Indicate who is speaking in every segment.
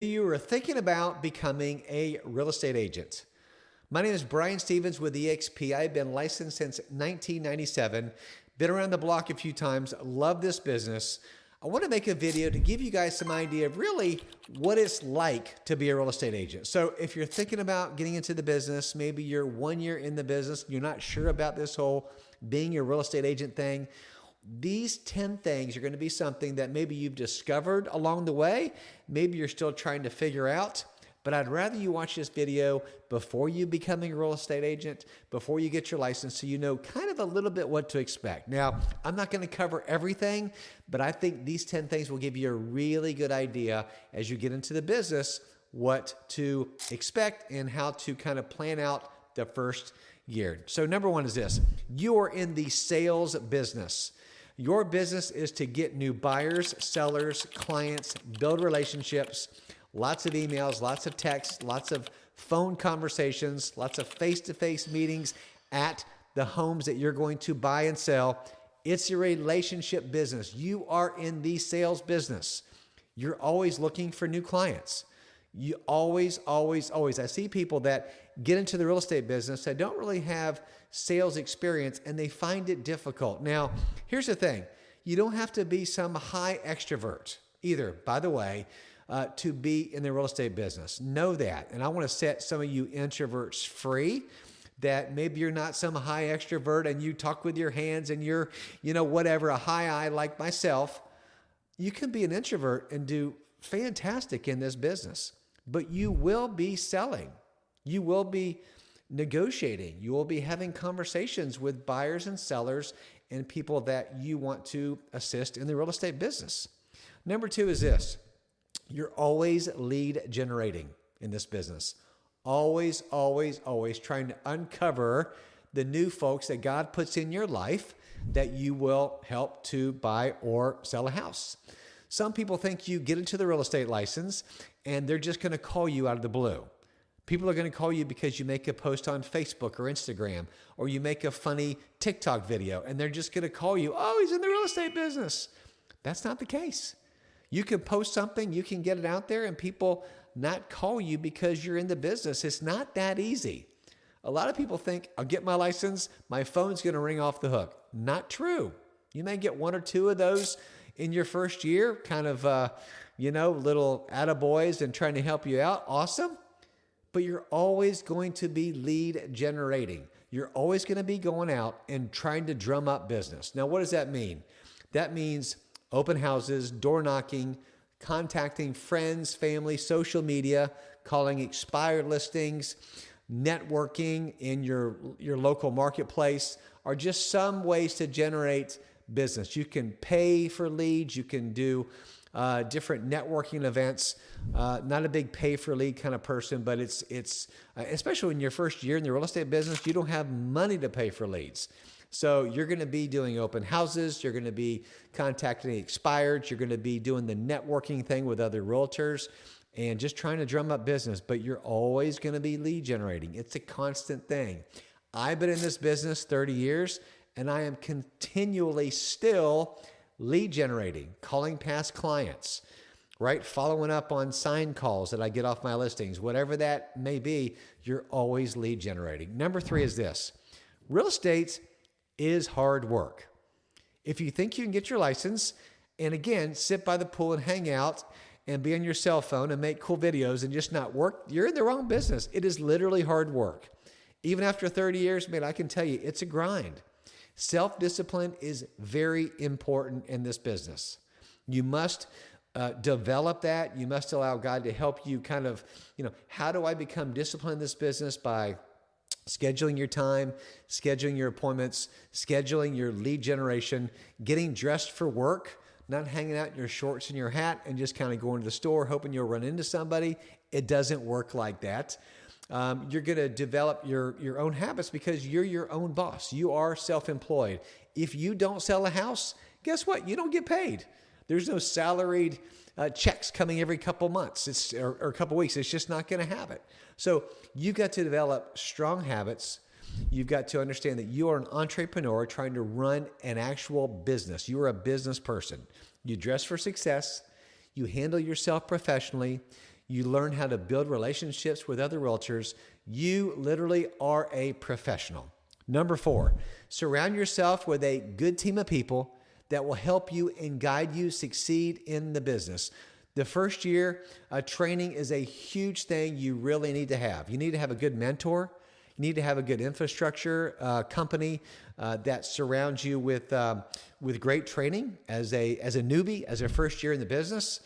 Speaker 1: You are thinking about becoming a real estate agent. My name is Brian Stevens with eXp. I've been licensed since 1997, been around the block a few times, love this business. I want to make a video to give you guys some idea of really what it's like to be a real estate agent. So if you're thinking about getting into the business, maybe you're 1 year in the business, you're not sure about this whole being a real estate agent thing, these 10 things are going to be something that maybe you've discovered along the way. Maybe you're still trying to figure out, but I'd rather you watch this video before you becoming a real estate agent, before you get your license, so you know kind of a little bit what to expect. Now, I'm not going to cover everything, but I think these 10 things will give you a really good idea as you get into the business, what to expect and how to kind of plan out the first year. So number one is this: you are in the sales business. Your business is to get new buyers, sellers, clients, build relationships, lots of emails, lots of texts, lots of phone conversations, lots of face-to-face meetings at the homes that you're going to buy and sell. It's a relationship business. You are in the sales business. You're always looking for new clients. You always. I see people that get into the real estate business that don't really have sales experience and they find it difficult. Now, here's the thing. You don't have to be some high extrovert either, by the way, to be in the real estate business. Know that. And I want to set some of you introverts free, that maybe you're not some high extrovert and you talk with your hands and you're, whatever, a high eye like myself. You can be an introvert and do fantastic in this business, but you will be selling. You will be negotiating. You will be having conversations with buyers and sellers and people that you want to assist in the real estate business. Number two is this: you're always lead generating in this business. Always trying to uncover the new folks that God puts in your life that you will help to buy or sell a house. Some people think you get into the real estate license and they're just going to call you out of the blue. People are going to call you because you make a post on Facebook or Instagram, or you make a funny TikTok video and they're just going to call you, oh, he's in the real estate business. That's not the case. You can post something, you can get it out there and people not call you because you're in the business. It's not that easy. A lot of people think, I'll get my license, my phone's going to ring off the hook. Not true. You may get one or two of those in your first year, kind of, little attaboys and trying to help you out. Awesome. But you're always going to be lead generating. You're always going to be going out and trying to drum up business. Now, what does that mean? That means open houses, door knocking, contacting friends, family, social media, calling expired listings, networking in your local marketplace, are just some ways to generate business. You can pay for leads. You can do different networking events. Not a big pay for lead kind of person, but it's especially in your first year in the real estate business, you don't have money to pay for leads. So you're going to be doing open houses. You're going to be contacting expireds. You're going to be doing the networking thing with other realtors and just trying to drum up business, but you're always going to be lead generating. It's a constant thing. I've been in this business 30 years and I am continually still lead generating, calling past clients, right? Following up on signed calls that I get off my listings, whatever that may be, you're always lead generating. Number three is this: real estate is hard work. If you think you can get your license and again, sit by the pool and hang out and be on your cell phone and make cool videos and just not work, you're in the wrong business. It is literally hard work. Even after 30 years, man, I can tell you it's a grind. Self-discipline is very important in this business. You must develop that. You must allow God to help you kind of, how do I become disciplined in this business? By scheduling your time, scheduling your appointments, scheduling your lead generation, getting dressed for work, not hanging out in your shorts and your hat and just kind of going to the store hoping you'll run into somebody. It doesn't work like that. You're going to develop your own habits because you're your own boss. You are self-employed. If you don't sell a house, guess what? You don't get paid. There's no salaried checks coming every couple months or a couple weeks. It's just not going to happen. So you've got to develop strong habits. You've got to understand that you are an entrepreneur trying to run an actual business. You are a business person. You dress for success. You handle yourself professionally. You learn how to build relationships with other realtors. You literally are a professional. Number 4, surround yourself with a good team of people that will help you and guide you succeed in the business. The first year, training is a huge thing you really need to have. You need to have a good mentor. You need to have a good infrastructure company that surrounds you with great training as a newbie, as a first year in the business.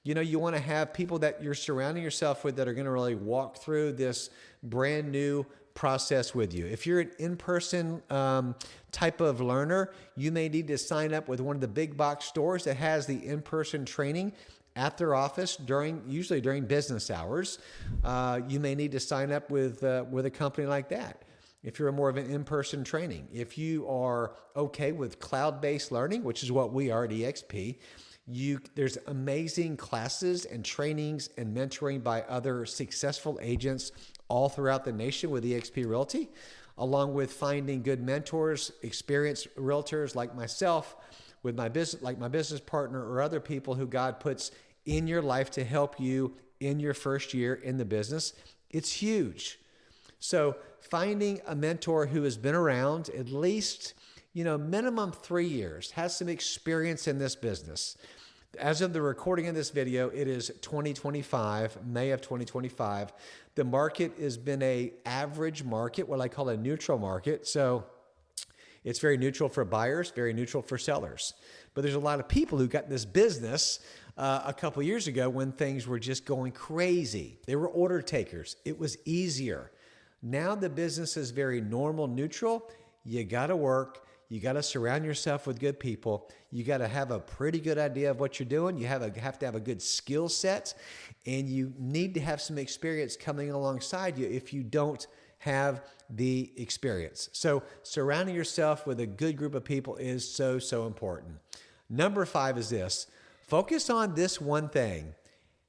Speaker 1: You know, you want to have people that you're surrounding yourself with that are going to really walk through this brand new process with you. If you're an in-person type of learner, you may need to sign up with one of the big box stores that has the in-person training at their office usually during business hours. You may need to sign up with a company like that if you're more of an in-person training. If you are okay with cloud-based learning, which is what we are at EXP, there's amazing classes and trainings and mentoring by other successful agents all throughout the nation with EXP Realty, along with finding good mentors, experienced realtors like myself, with my business partner, or other people who God puts in your life to help you in your first year in the business. It's huge. So finding a mentor who has been around at least, minimum 3 years, has some experience in this business. As of the recording of this video, it is 2025, May of 2025. The market has been an average market, what I call a neutral market. So it's very neutral for buyers, very neutral for sellers. But there's a lot of people who got this business a couple years ago when things were just going crazy. They were order takers. It was easier. Now the business is very normal, neutral. You got to work. You got to surround yourself with good people. You got to have a pretty good idea of what you're doing. You have to have a good skill set, and you need to have some experience coming alongside you if you don't have the experience. So surrounding yourself with a good group of people is so, so important. Number 5 is this. Focus on this one thing: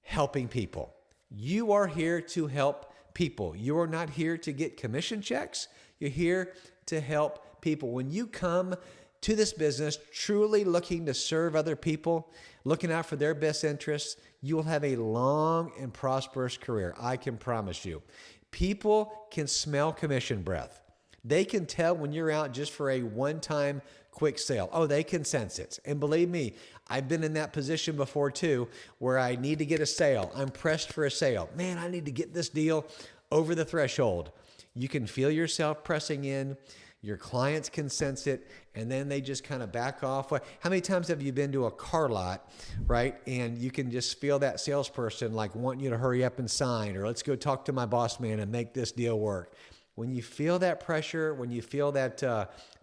Speaker 1: helping people. You are here to help people. You are not here to get commission checks. You're here to help people. When you come to this business truly looking to serve other people, looking out for their best interests, you will have a long and prosperous career. I can promise you. People can smell commission breath. They can tell when you're out just for a one-time quick sale. Oh, they can sense it. And believe me, I've been in that position before too, where I need to get a sale. I'm pressed for a sale. Man, I need to get this deal over the threshold. You can feel yourself pressing in. Your clients can sense it, and then they just kind of back off. How many times have you been to a car lot, right? And you can just feel that salesperson like wanting you to hurry up and sign, or let's go talk to my boss man and make this deal work. When you feel that pressure, when you feel that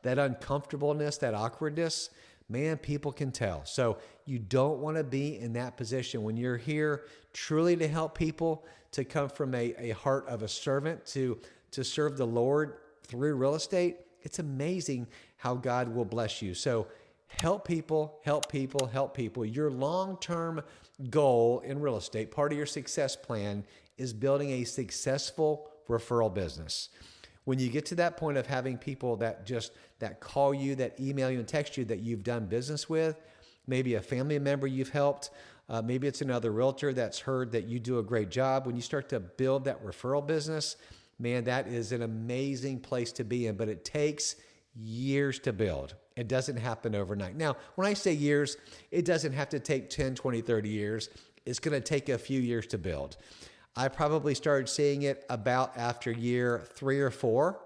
Speaker 1: uncomfortableness, that awkwardness, man, people can tell. So you don't want to be in that position. When you're here truly to help people, to come from a heart of a servant to serve the Lord through real estate, it's amazing how God will bless you. So help people, help people, help people. Your long-term goal in real estate, part of your success plan, is building a successful referral business. When you get to that point of having people that call you, that email you and text you that you've done business with, maybe a family member you've helped, maybe it's another realtor that's heard that you do a great job. When you start to build that referral business, man, that is an amazing place to be in, but it takes years to build. It doesn't happen overnight. Now, when I say years, it doesn't have to take 10, 20, 30 years. It's going to take a few years to build. I probably started seeing it about after year 3 or 4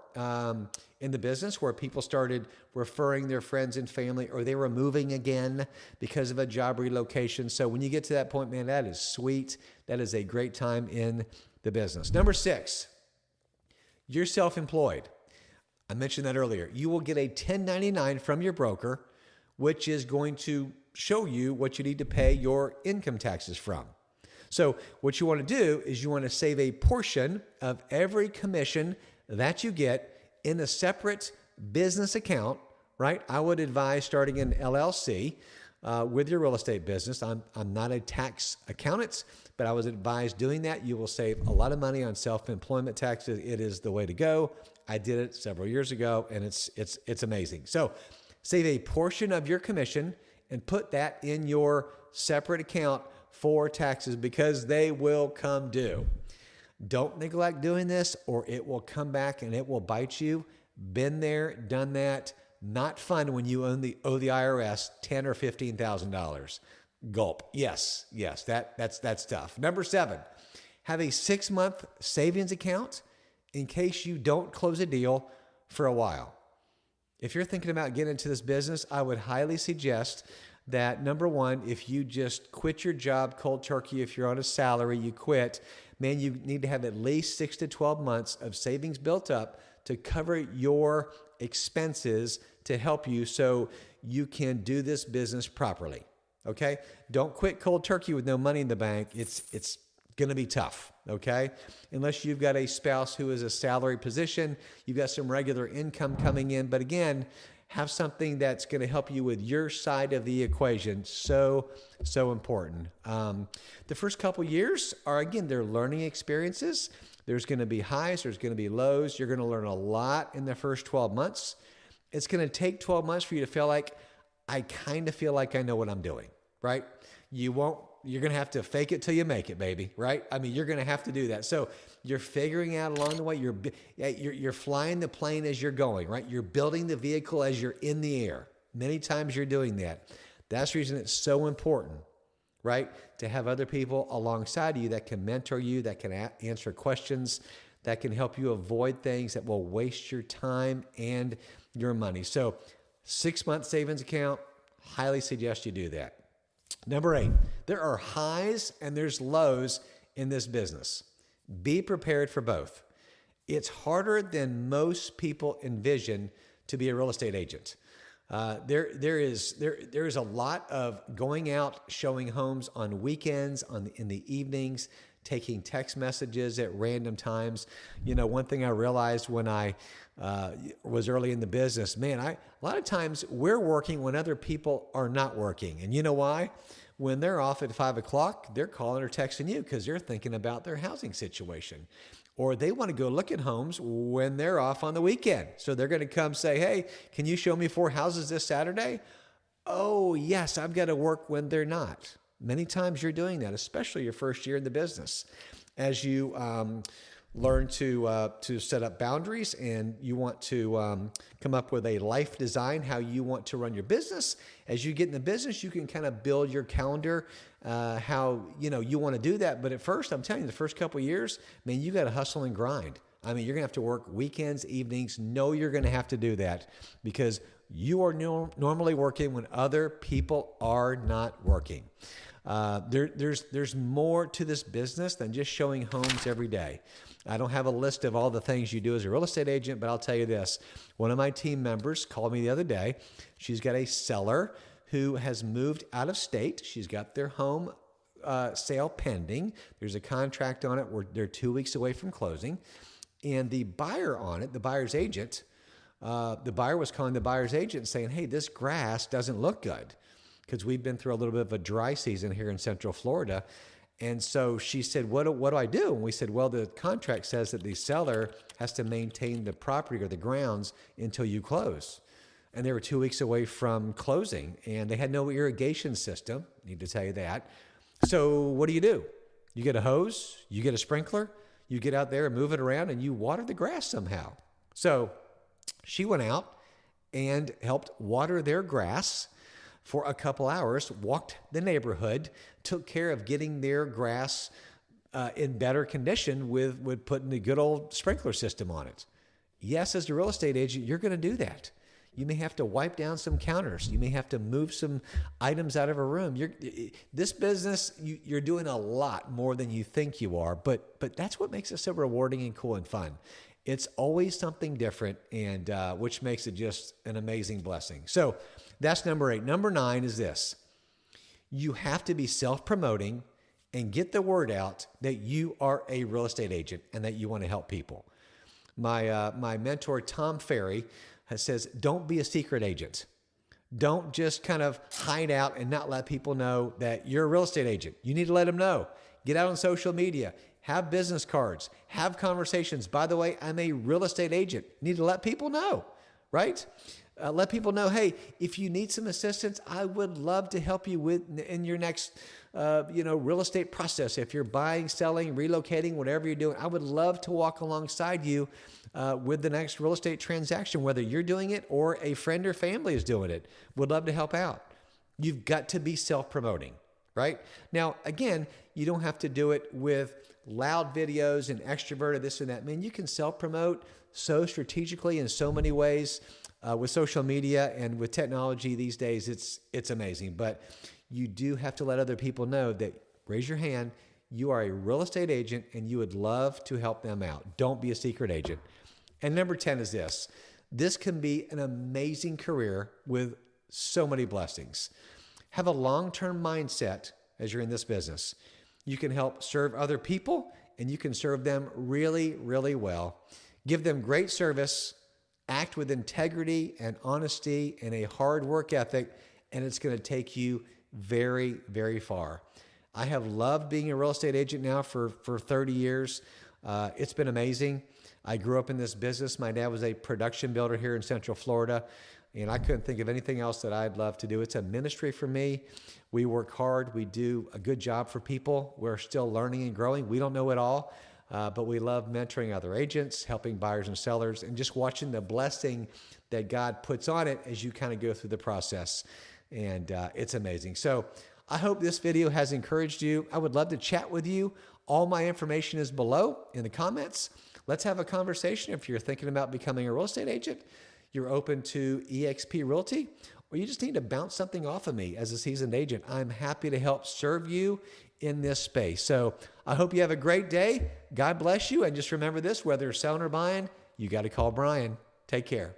Speaker 1: in the business, where people started referring their friends and family, or they were moving again because of a job relocation. So when you get to that point, man, that is sweet. That is a great time in the business. Number 6. You're self-employed. I mentioned that earlier. You will get a 1099 from your broker, which is going to show you what you need to pay your income taxes from. So what you want to do is you want to save a portion of every commission that you get in a separate business account, right? I would advise starting an LLC with your real estate business. I'm not a tax accountant, but I was advised doing that. You will save a lot of money on self-employment taxes. It is the way to go. I did it several years ago, and it's amazing. So save a portion of your commission and put that in your separate account for taxes because they will come due. Don't neglect doing this or it will come back and it will bite you. Been there, done that. Not fun when you owe the IRS $10,000 or $15,000. Gulp. Yes, that's tough. Number 7, have a 6-month savings account in case you don't close a deal for a while. If you're thinking about getting into this business, I would highly suggest that number 1, if you just quit your job cold turkey, if you're on a salary, you quit, man, you need to have at least 6 to 12 months of savings built up to cover your expenses to help you so you can do this business properly. Okay? Don't quit cold turkey with no money in the bank. It's going to be tough. Okay? Unless you've got a spouse who is a salary position, you've got some regular income coming in. But again, have something that's going to help you with your side of the equation. So important. The first couple years are, again, they're learning experiences. There's going to be highs. There's going to be lows. You're going to learn a lot in the first 12 months. It's going to take 12 months for you to feel like, I kind of feel like I know what I'm doing, right? You're going to have to fake it till you make it, baby, right? I mean, you're going to have to do that. So you're figuring out along the way, you're flying the plane as you're going, right? You're building the vehicle as you're in the air. Many times you're doing that. That's the reason it's so important, right? To have other people alongside you that can mentor you, that can answer questions, that can help you avoid things that will waste your time and your money. So 6-month savings account, highly suggest you do that. Number 8, there are highs and there's lows in this business. Be prepared for both. It's harder than most people envision to be a real estate agent. There is a lot of going out, showing homes on weekends, in the evenings, taking text messages at random times. You know, one thing I realized when I was early in the business, man, a lot of times we're working when other people are not working. And you know why? When they're off at 5 o'clock, they're calling or texting you because they're thinking about their housing situation. Or they want to go look at homes when they're off on the weekend. So they're going to come say, hey, can you show me 4 houses this Saturday? Oh, yes, I've got to work when they're not. Many times you're doing that, especially your first year in the business. As you learn to set up boundaries and you want to come up with a life design, how you want to run your business. As you get in the business, you can kind of build your calendar, how you want to do that. But at first, I'm telling you, the first couple of years, man, you got to hustle and grind. I mean, you're going to have to work weekends, evenings. No, you're going to have to do that because you are normally working when other people are not working. There's more to this business than just showing homes every day. I don't have a list of all the things you do as a real estate agent, but I'll tell you this. One of my team members called me the other day. She's got a seller who has moved out of state. She's got their home sale pending. There's a contract on it. They're 2 weeks away from closing. And the buyer on it, the buyer's agent, the buyer was calling the buyer's agent and saying, hey, this grass doesn't look good, because we've been through a little bit of a dry season here in Central Florida. And so she said, what do I do? And we said, well, the contract says that the seller has to maintain the property or the grounds until you close. And they were 2 weeks away from closing, and they had no irrigation system. Need to tell you that. So what do? You get a hose, you get a sprinkler, you get out there and move it around, and you water the grass somehow. So she went out and helped water their grass for a couple hours, walked the neighborhood, took care of getting their grass in better condition with putting a good old sprinkler system on it. Yes, as a real estate agent, you're going to do that. You may have to wipe down some counters. You may have to move some items out of a room. This business, you're doing a lot more than you think you are, but that's what makes it so rewarding and cool and fun. It's always something different, and which makes it just an amazing blessing. So that's number 8. Number 9 is this. You have to be self-promoting and get the word out that you are a real estate agent and that you want to help people. My mentor, Tom Ferry, says, don't be a secret agent. Don't just kind of hide out and not let people know that you're a real estate agent. You need to let them know. Get out on social media. Have business cards. Have conversations. By the way, I'm a real estate agent. You need to let people know, right? Let people know, hey, if you need some assistance, I would love to help you in your next, real estate process. If you're buying, selling, relocating, whatever you're doing, I would love to walk alongside you with the next real estate transaction, whether you're doing it or a friend or family is doing it. Would love to help out. You've got to be self-promoting, right? Now, again, you don't have to do it with loud videos and extroverted this and that. Man, you can self-promote so strategically in so many ways. With social media and with technology these days, it's amazing. But you do have to let other people know that, raise your hand, you are a real estate agent and you would love to help them out. Don't be a secret agent. And number 10 is this. This can be an amazing career with so many blessings. Have a long-term mindset as you're in this business. You can help serve other people and you can serve them really, really well. Give them great service. Act with integrity and honesty and a hard work ethic, and it's going to take you very, very far. I have loved being a real estate agent now for 30 years. It's been amazing. I grew up in this business. My dad was a production builder here in Central Florida, and I couldn't think of anything else that I'd love to do. It's a ministry for me. We work hard. We do a good job for people. We're still learning and growing. We don't know it all. But we love mentoring other agents, helping buyers and sellers, and just watching the blessing that God puts on it as you kind of go through the process. And it's amazing. So I hope this video has encouraged you. I would love to chat with you. All my information is below in the comments. Let's have a conversation. If you're thinking about becoming a real estate agent, you're open to eXp Realty, or you just need to bounce something off of me as a seasoned agent, I'm happy to help serve you in this space. So I hope you have a great day. God bless you. And just remember this, whether you're selling or buying, you got to call Brian. Take care.